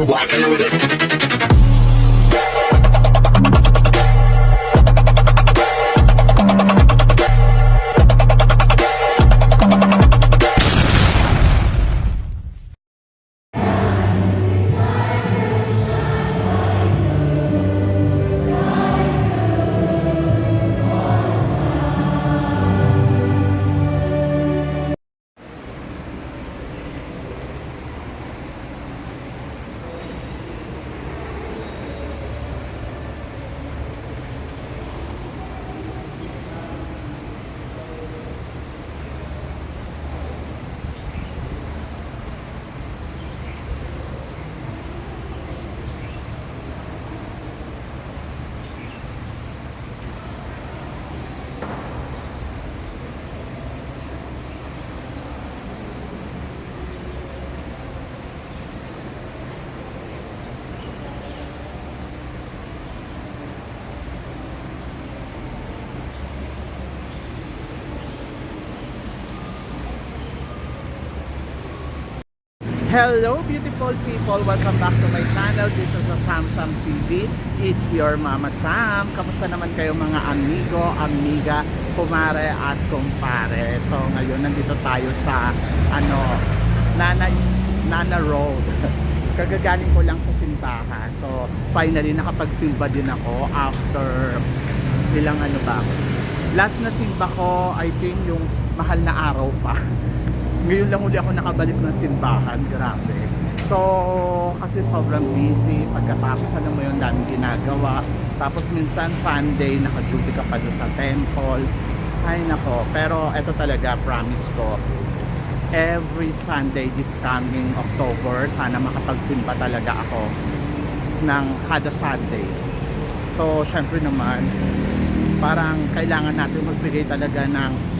walking with it. Hello beautiful people! Welcome back to my channel dito sa Samsam TV. It's your Mama Sam. Kamusta naman kayo mga amigo, amiga, kumare at kumpare? So ngayon nandito tayo sa Nana Road. Kagagaling ko lang sa simbahan. So finally nakapagsimba din ako after ilang last na simba ko, I think yung mahal na araw pa. Ngayon lang uli ako nakabalik ng simbahan, grabe. So, kasi sobrang busy, pagkatapos alam mo yun, daming ginagawa. Tapos minsan Sunday, naka-duty ka pa doon sa temple. Ay nako, pero eto talaga, promise ko, every Sunday this coming October, sana makapagsimba talaga ako ng kada Sunday. So, syempre naman, parang kailangan natin magbigay talaga ng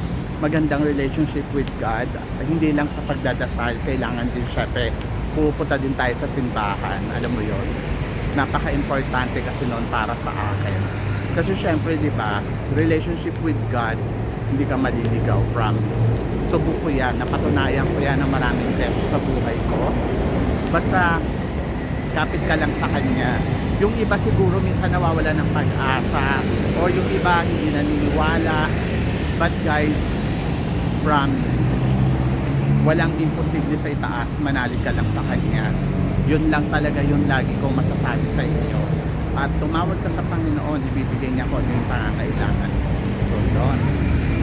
magandang relationship with God. Hindi lang sa pagdadasal, kailangan din syempre pupunta din tayo sa simbahan. Alam mo yon, napaka-importante kasi noon para sa akin. Kasi syempre di ba, relationship with God, hindi ka maliligaw, promise. Subok ko yan, napatunayan ko yan ng maraming beses sa buhay ko. Basta kapit ka lang sa Kanya. Yung iba siguro minsan nawawala ng pag-asa, o yung iba hindi naniniwala. But guys, promise, walang imposible sa itaas, manalig ka lang sa Kanya. Yun lang talaga yung lagi kong masasabi sa inyo. At tumawag ka sa Panginoon, ibibigay niya ko yung pangangailangan. So yun.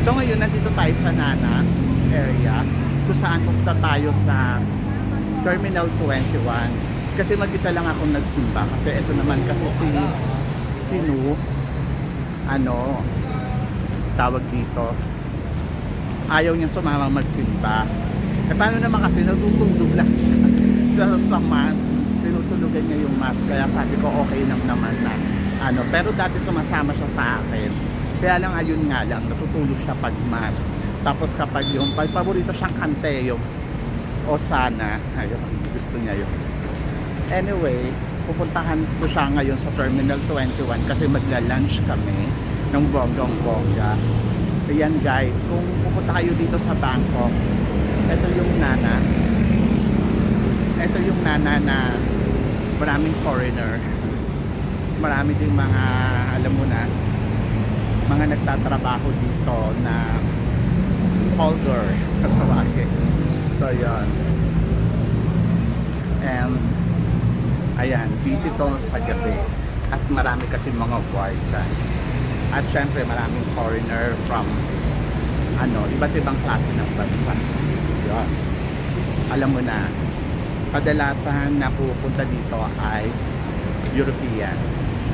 So ngayon nandito tayo sa Nana area, kung saan pupunta tayo sa Terminal 21. Kasi mag-isa lang akong nagsimba. Kasi ito naman kasi si Nu, tawag dito, ayaw niyang sumama magsimba. Eh paano naman kasi natutulog lang siya sa mass, tinutulugan niya yung mass, kaya sabi ko okay lang naman na pero dati sumasama siya sa akin, kaya lang ayun nga lang, natutulog siya pag mass. Tapos kapag yung paborito siyang kante, yung Osana, ayun, gusto niya yun. Anyway, pupuntahan ko siya ngayon sa Terminal 21 kasi magla-lunch kami ng bonggang-bongga. Ayan guys, kung pupunta kayo dito sa Bangkok, ito yung Nana. Ito yung Nana na maraming foreigner. Marami ding mga, alam mo na, mga nagtatrabaho dito na holder. So ayan. And ayan, visitor sa gabi. At marami kasi mga guards. At syempre maraming foreigner from iba't ibang klase ng bansa. Yun. Alam mo na, kadalasan na pupunta dito ay European.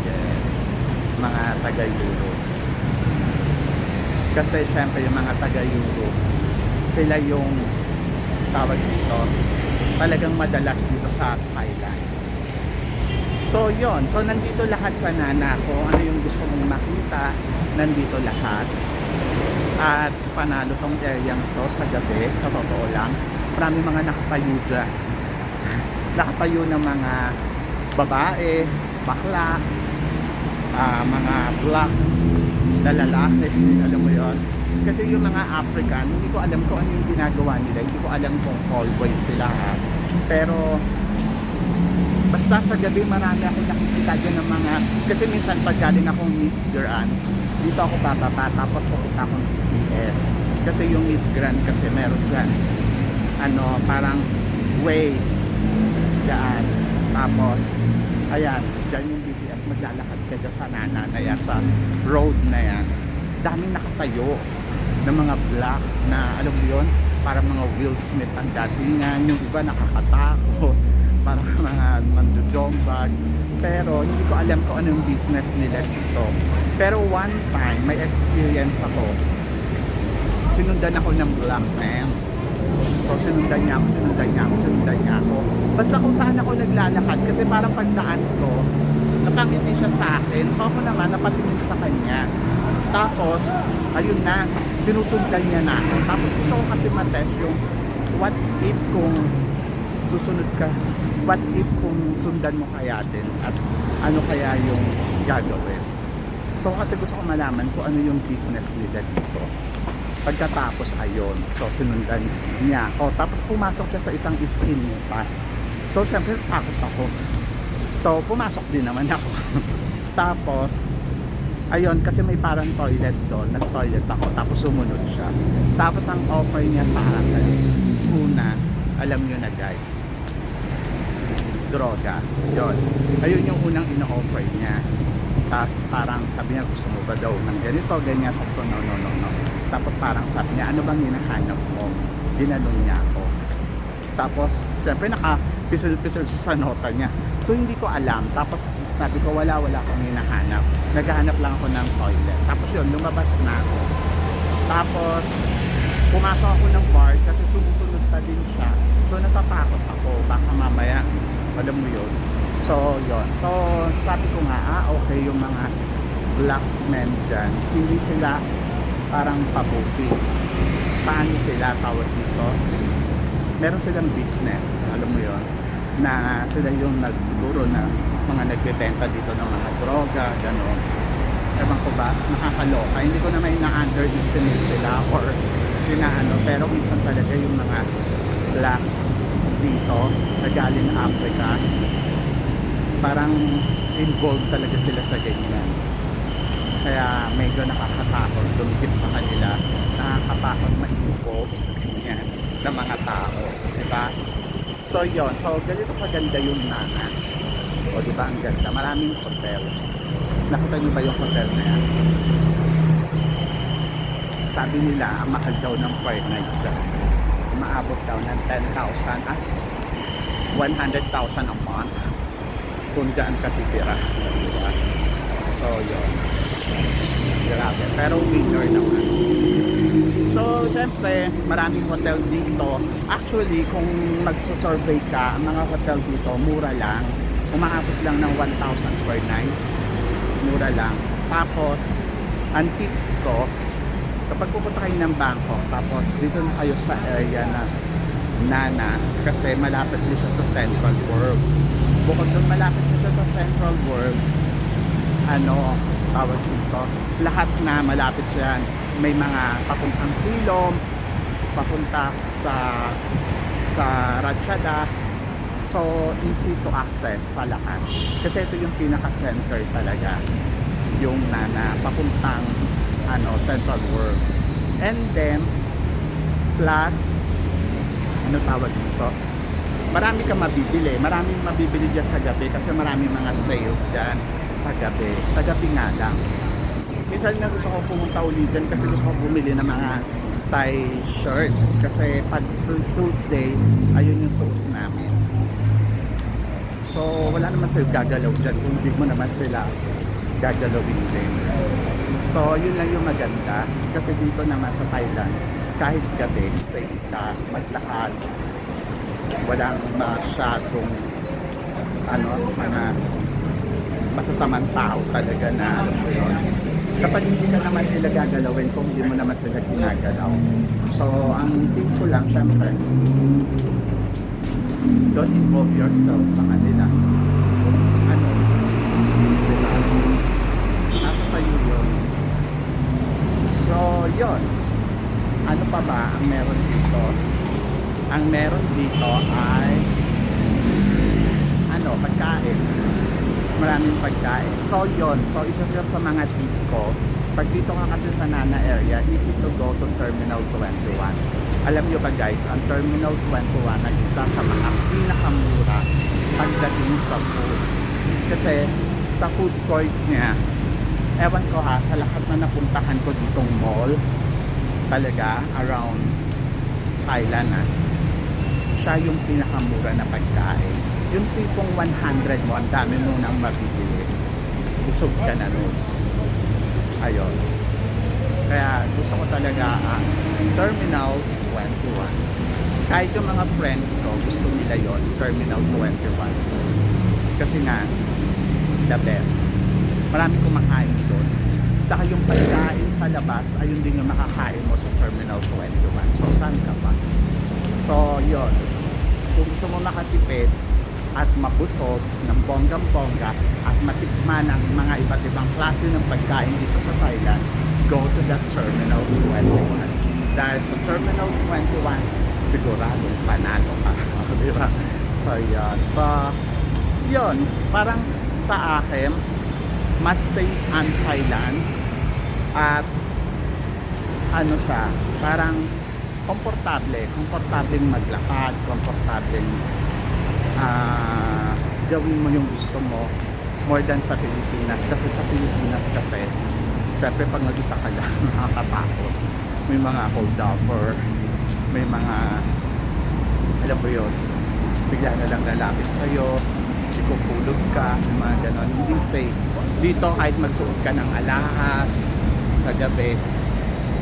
Yes. Mga taga-Europe. Kasi syempre yung mga taga-Europe, sila yung tawag dito, talagang madalas dito sa Thailand. So yon, so nandito lahat sa Nana ko. Ano yung gusto mong makita, nandito lahat. At panalo tong area to sa gabi, sa totoo lang. Marami mga nakatayo dyan. Nakatayo ng mga babae, bakla, mga black na lalaki, alam mo yon. Kasi yung mga African, hindi ko alam kung ano yung ginagawa nila, hindi ko alam kung callboy sila ha. Pero basta Basta sa gabi marami akong nakikita dyan ng mga, kasi minsan pag galing akong Miss Grand, dito ako bababa tapos pupunta akong BTS. Kasi yung Miss Grand kasi meron dyan, ano, parang way dyan. Tapos, ayan, dyan yung BTS, maglalakad ka dyan sa Nananaya, sa road na yan. Daming nakatayo ng mga black na, alam mo yun, para mga Will Smith ang datingan, yung iba nakakatakot, para mga manjojombag. Pero hindi ko alam kung ano yung business nila dito. Pero one time, may experience ako. Sinundan ako ng black man. So sinundan niya ako. Basta kung saan ako naglalakad, kasi parang pagdaan ko, napangiti siya sa akin. So ako naman, napatingin sa kanya. Tapos, ayun na, sinusundan niya na ako. Tapos gusto ko kasi matest yung what if kung susunod ka, what if kung sundan mo kaya din at ano kaya yung gagawin. So kasi gusto ko malaman kung ano yung business nila dito. Pagkatapos ayun, so sinundan niya ako. Tapos pumasok siya sa isang skin pa. So syempre takot ako. So pumasok din naman ako. Tapos ayun, kasi may parang toilet doon. Nag-toilet ako, tapos sumunod siya. Tapos ang offer niya sa akin, una, alam nyo na guys, droga. Yun. Ayun yung unang ino-offer niya. Tapos parang sabi niya, gusto mo ba daw ng ganito, ganyan. Sabi ko, no. Tapos parang sabi niya, ano bang hinahanap mo? Ginanong niya ako. Tapos, siyempre naka-pisil-pisil siya sa nota niya. So hindi ko alam. Tapos sabi ko, wala akong hinahanap. Naghahanap lang ako ng toilet. Tapos yun, lumabas na ako. Tapos, pumasok ako ng bar kasi sumusunod pa din siya. So natatakot ako. Baka mamaya, alam mo yun. So yun. So sabi ko nga, okay yung mga black men dyan. Hindi sila parang pabuti. Paano sila tawag dito? Meron silang business. Alam mo yun. Na sila yung siguro na mga nagbebenta dito ng mga droga, gano'n. Ewan ko ba, nakakaloka. Hindi ko naman na-underestimate sila or pinaano, pero minsan talaga yung mga black dito na galing Africa, parang involved talaga sila sa ganyan. Kaya medyo nakakatakot dumikit sa kanila, nakakatakot ma-involve sa ganyan ng mga tao, diba? So yun, so ganito kaganda yung Nana. O diba ang ganda, maraming hotel. Nakita niyo ba yung hotel na yan? Sabi nila, ang mahal daw ng per night dyan. Umaabot daw ng 10,000 at 100,000 a month kung dyan ka titira. Diba? So yun, grabe, pero winner naman. So syempre maraming hotel dito. Actually kung magsusurvey ka, ang mga hotel dito mura lang, umaabot lang ng 1,000 per night, mura lang. Tapos ang tips ko, kapag pupunta kayo ng Bangkok, tapos dito na kayo sa area na Nana, kasi malapit din siya sa Central World. Bukod doon malapit siya sa Central World, ano tawag dito, lahat na malapit siya. May mga papuntang Silom, papunta sa Ratchada. So easy to access sa lahat, kasi ito yung pinaka-center talaga, yung Nana, papuntang Central World. And then plus ano tawag dito, marami kang mabibili dyan sa gabi, kasi maraming mga sale dyan sa gabi nga lang. Minsan na gusto ko pumunta uli dyan kasi gusto ko bumili ng mga tie shirt, kasi pag Tuesday ayun yung suot namin. So wala naman sila gagalaw dyan kung hindi mo naman sila gagalawin din. So yun lang yung maganda, kasi dito naman sa Thailand kahit gabi safe ka maglakad, walang masyadong mga masasamang tao talaga na alam mo yun. Kapag hindi ka naman nila gagalawin kung hindi mo naman sila ginagalaw. So ang tip ko lang, syempre, don't involve yourself sa kanila. Diba? Nasa sa'yo yun. So yun, ano pa ba ang meron dito? Ang meron dito ay pag pagkain. Maraming pagkain. So yon, so isa siya sa mga tip ko. Pag dito ka kasi sa Nana area, easy to go to Terminal 21. Alam nyo ba guys, ang Terminal 21 ay isa sa mga pinakamura pagdating sa food. Kasi sa food court niya, ewan ko ha, sa lahat na napuntahan ko ditong mall, talaga around Thailand siya yung pinakamura na pagkain. Yung tipong 100 mo, ang dami mo nang mabibili. Busog ka na nun. Ayun. Kaya gusto ko talaga Terminal 21. Kahit yung mga friends ko, gusto nila yon Terminal 21. Kasi nga, the best. Maraming kumakain doon. Saka yung pagkain sa labas, ayun din yung makakain mo sa Terminal 21. So, saan ka pa? So, yun. Kung gusto mo makatipid at mabusog ng bonggang-bongga at matikman ang mga iba't ibang klase ng pagkain dito sa Thailand, go to the Terminal 21. Dahil sa Terminal 21, siguradong panalo ka. Di ba? So, yun. So, yun. Parang sa akin, mas safe ang Thailand at ano siya, parang komportableng maglakad, komportableng gawin mo yung gusto mo more than sa Pilipinas. Kasi sa Pilipinas kasi syempre pag nag-isa ka lang nakakatakot, may mga hold upper, may mga alam mo yun, bigla na lang lalapit sa'yo, ikupulog ka, mga ganon, hindi safe. Dito kahit magsuot ka ng alahas sa gabi,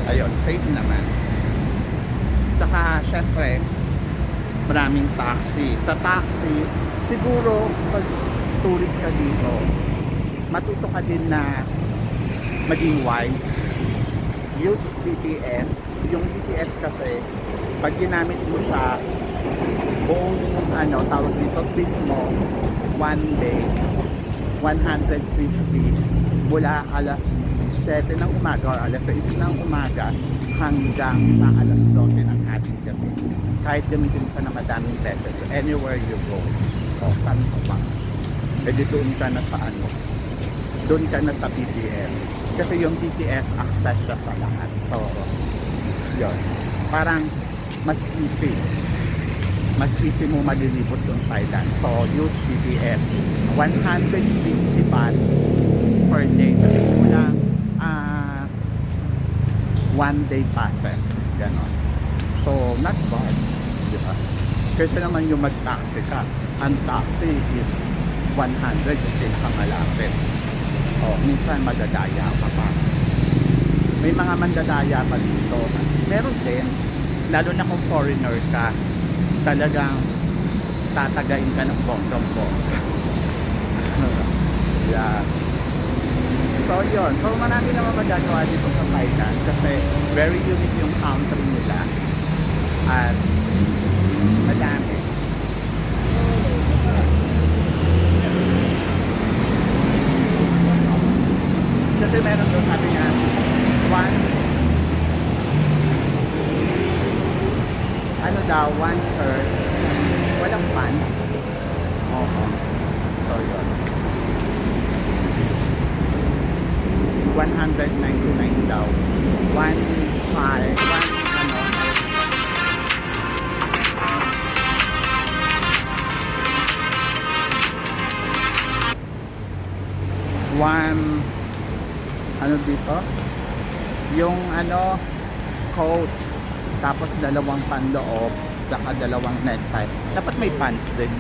ayun, safe naman. Saka syempre maraming taxi. Sa taxi, siguro pag tourist ka dito, matuto ka din na maging wise. Use BTS. Yung BTS kasi, pag ginamit mo siya, buong tawag dito, trip mo, one day, 150 mula alas 7 ng umaga or alas 6 ng umaga hanggang sa alas 12 ng ating gabi. Kahit gamitin siya na madaming beses, anywhere you go. O, saan ka pa? E di doon ka na sa doon ka na sa BTS. Kasi yung BTS, access siya sa lahat. So, yun. Parang mas easy. Mas easy mo malilibot yung Thailand. So, use BTS. 150 baht per day. Sabihin mo lang, one day passes. Ganon. So, not bad. Diba? Kasi naman yung mag-taxi ka. Ang taxi is 100 yung pinakamalapit. O, minsan madadaya ka pa. May mga mandadaya pa dito. Meron din, lalo na kung foreigner ka, talagang tatagain ka ng bonggang-bongga. Yeah. So yun, so marami naman magagawa dito sa Thailand kasi very unique yung country nila at madami. Kasi meron doon, sabi niya, one shirt, walang pants. Oo. So yun. 199 daw. 1 dito? Yung coat, tapos dalawang panloob, saka dalawang necktie. Dapat may pants din.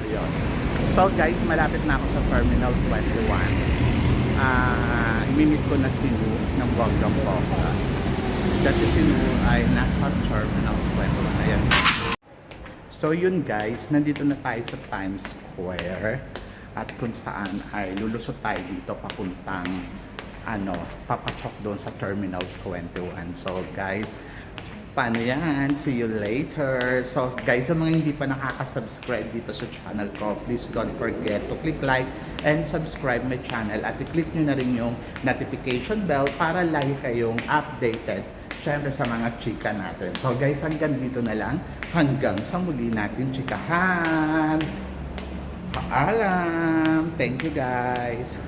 Ayun. So guys, malapit na ako sa Terminal 21. Imimit ko na si Lu ng bonggang-bongga. Kasi si Lu ay nasa Terminal 21. Ayan. So yun guys, nandito na tayo sa Times Square. At kung saan ay lulusot tayo dito papuntang papasok doon sa Terminal 21. So guys, Paano yan? See you later. So guys, sa mga hindi pa nakaka-subscribe dito sa channel ko, please don't forget to click like and subscribe my channel at i-click nyo na rin yung notification bell para lagi kayong updated syempre sa mga chika natin. So guys, hanggang dito na lang. Hanggang sa muli natin chikahan. Paalam! Thank you guys!